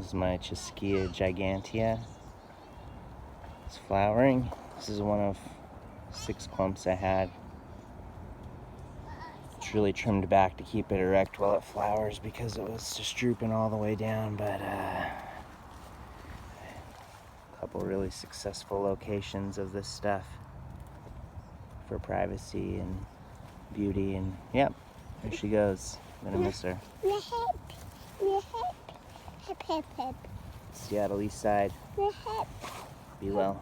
This is my Chusquea gigantea. It's flowering. This is one of 6 clumps I had. It's really trimmed back to keep it erect while it flowers because it was just drooping all the way down, but a couple really successful locations of this stuff for privacy and beauty, and yep, there she goes. I'm gonna miss her. Seattle East Side. Be well.